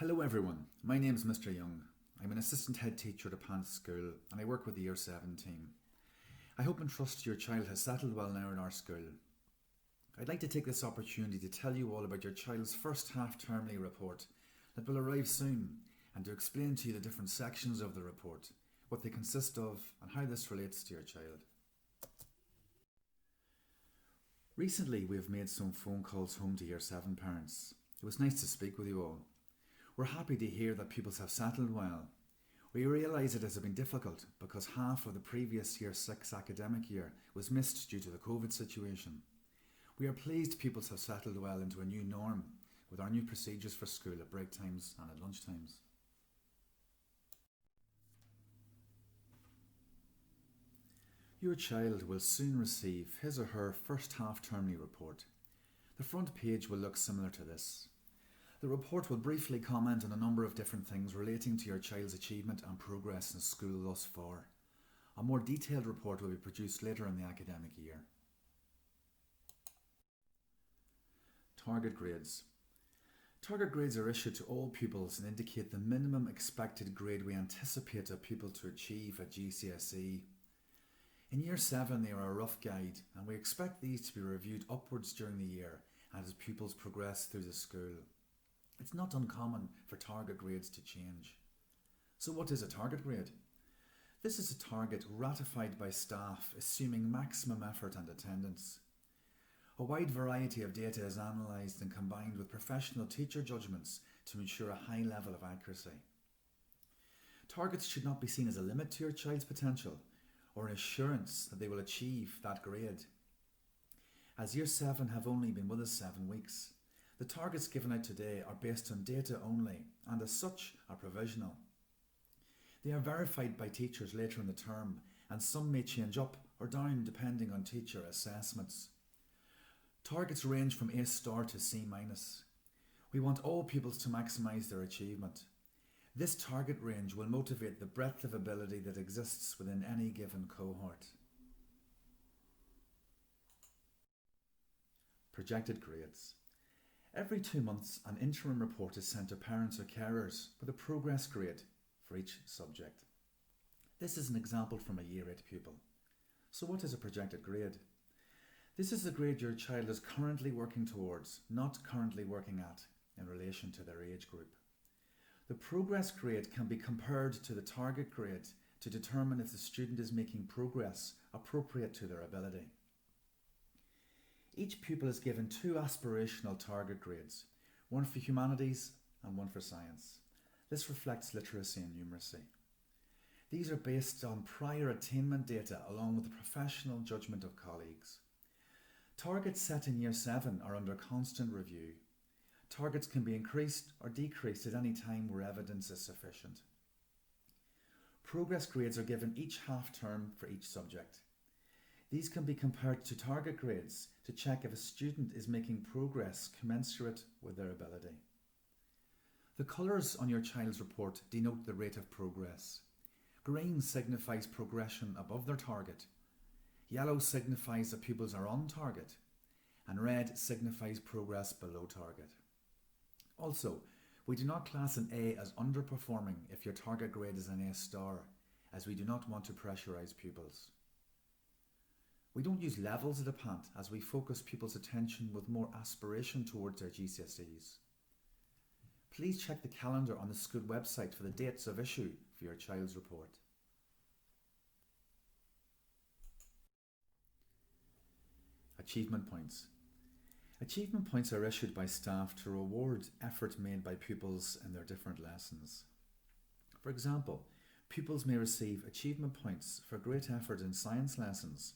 Hello everyone, my name is Mr. Young. I'm an assistant head teacher at Pants School and I work with the Year 7 team. I hope and trust your child has settled well now in our school. I'd like to take this opportunity to tell you all about your child's first half-termly report that will arrive soon and to explain to you the different sections of the report, what they consist of and how this relates to your child. Recently we have made some phone calls home to Year 7 parents. It was nice to speak with you all. We're happy to hear that pupils have settled well. We realise it has been difficult because half of the previous Year 6 academic year was missed due to the COVID situation. We are pleased pupils have settled well into a new norm with our new procedures for school at break times and at lunch times. Your child will soon receive his or her first half-termly report. The front page will look similar to this. The report will briefly comment on a number of different things relating to your child's achievement and progress in school thus far. A more detailed report will be produced later in the academic year. Target grades. Target grades are issued to all pupils and indicate the minimum expected grade we anticipate a pupil to achieve at GCSE. In Year 7 they are a rough guide and we expect these to be reviewed upwards during the year and as pupils progress through the school. It's not uncommon for target grades to change. So what is a target grade? This is a target ratified by staff assuming maximum effort and attendance. A wide variety of data is analysed and combined with professional teacher judgments to ensure a high level of accuracy. Targets should not be seen as a limit to your child's potential or an assurance that they will achieve that grade. As Year 7 have only been with us 7 weeks, the targets given out today are based on data only and as such are provisional. They are verified by teachers later in the term and some may change up or down depending on teacher assessments. Targets range from A star to C minus. We want all pupils to maximise their achievement. This target range will motivate the breadth of ability that exists within any given cohort. Projected grades. Every 2 months, an interim report is sent to parents or carers with a progress grade for each subject. This is an example from a Year 8 pupil. So what is a projected grade? This is the grade your child is currently working towards, not currently working at, in relation to their age group. The progress grade can be compared to the target grade to determine if the student is making progress appropriate to their ability. Each pupil is given 2 aspirational target grades, one for humanities and one for science. This reflects literacy and numeracy. These are based on prior attainment data along with the professional judgment of colleagues. Targets set in Year 7 are under constant review. Targets can be increased or decreased at any time where evidence is sufficient. Progress grades are given each half-term for each subject. These can be compared to target grades to check if a student is making progress commensurate with their ability. The colours on your child's report denote the rate of progress. Green signifies progression above their target. Yellow signifies that pupils are on target. And red signifies progress below target. Also, we do not class an A as underperforming if your target grade is an A star, as we do not want to pressurise pupils. We don't use levels at APANT as we focus pupils' attention with more aspiration towards their GCSEs. Please check the calendar on the school website for the dates of issue for your child's report. Achievement points. Achievement points are issued by staff to reward effort made by pupils in their different lessons. For example, pupils may receive achievement points for great effort in science lessons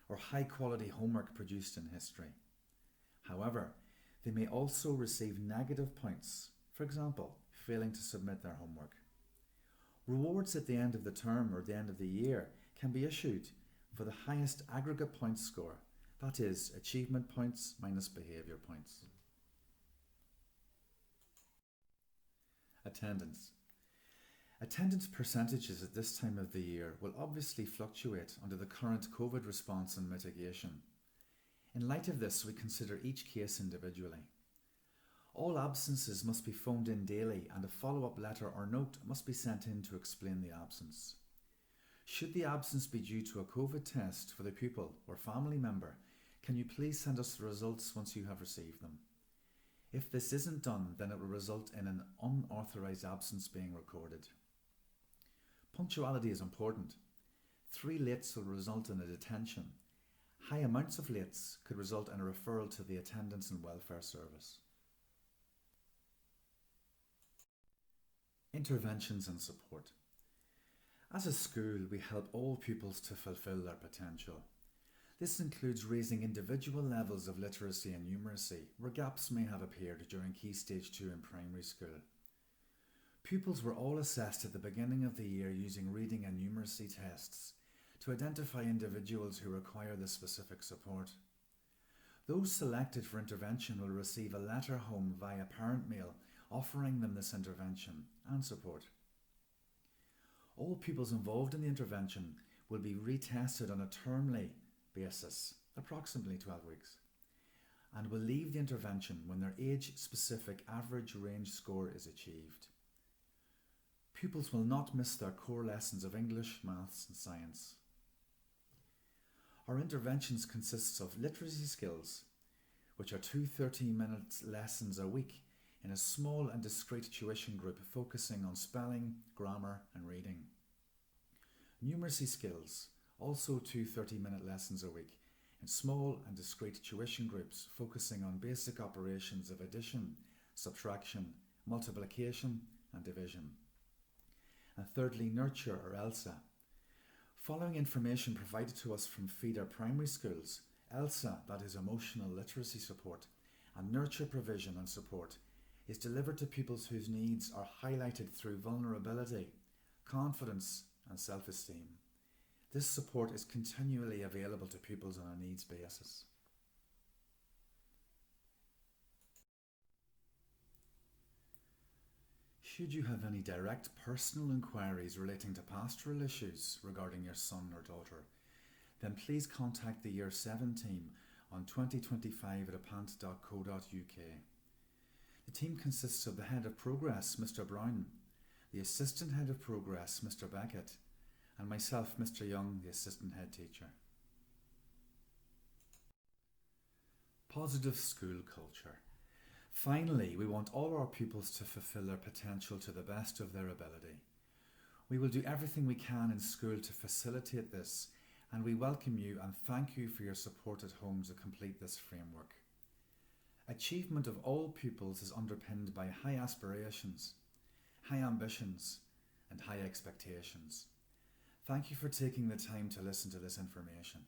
or high quality homework produced in history. However, they may also receive negative points, for example, failing to submit their homework. Rewards at the end of the term or the end of the year can be issued for the highest aggregate point score, that is, achievement points minus behaviour points. Attendance. Attendance percentages at this time of the year will obviously fluctuate under the current COVID response and mitigation. In light of this, we consider each case individually. All absences must be phoned in daily, and a follow-up letter or note must be sent in to explain the absence. Should the absence be due to a COVID test for the pupil or family member, can you please send us the results once you have received them? If this isn't done, then it will result in an unauthorised absence being recorded. Punctuality is important. 3 lates will result in a detention. High amounts of lates could result in a referral to the Attendance and Welfare Service. Interventions and support. As a school, we help all pupils to fulfil their potential. This includes raising individual levels of literacy and numeracy where gaps may have appeared during Key Stage 2 in primary school. Pupils were all assessed at the beginning of the year using reading and numeracy tests to identify individuals who require this specific support. Those selected for intervention will receive a letter home via parent mail offering them this intervention and support. All pupils involved in the intervention will be retested on a termly basis, approximately 12 weeks, and will leave the intervention when their age-specific average range score is achieved. Pupils will not miss their core lessons of English, Maths and Science. Our interventions consist of literacy skills, which are 2 30-minute lessons a week in a small and discreet tuition group focusing on spelling, grammar and reading. Numeracy skills, also 2 30-minute lessons a week in small and discreet tuition groups focusing on basic operations of addition, subtraction, multiplication and division. And thirdly, Nurture or ELSA. Following information provided to us from feeder primary schools, ELSA, that is emotional literacy support, and Nurture provision and support is delivered to pupils whose needs are highlighted through vulnerability, confidence and self-esteem. This support is continually available to pupils on a needs basis. Should you have any direct personal inquiries relating to pastoral issues regarding your son or daughter, then please contact the Year 7 team on 2025@apant.co.uk. The team consists of the Head of Progress, Mr. Brown, the Assistant Head of Progress, Mr. Beckett, and myself, Mr. Young, the Assistant Head Teacher. Positive school culture. Finally, we want all our pupils to fulfil their potential to the best of their ability. We will do everything we can in school to facilitate this, and we welcome you and thank you for your support at home to complete this framework. Achievement of all pupils is underpinned by high aspirations, high ambitions, and high expectations. Thank you for taking the time to listen to this information.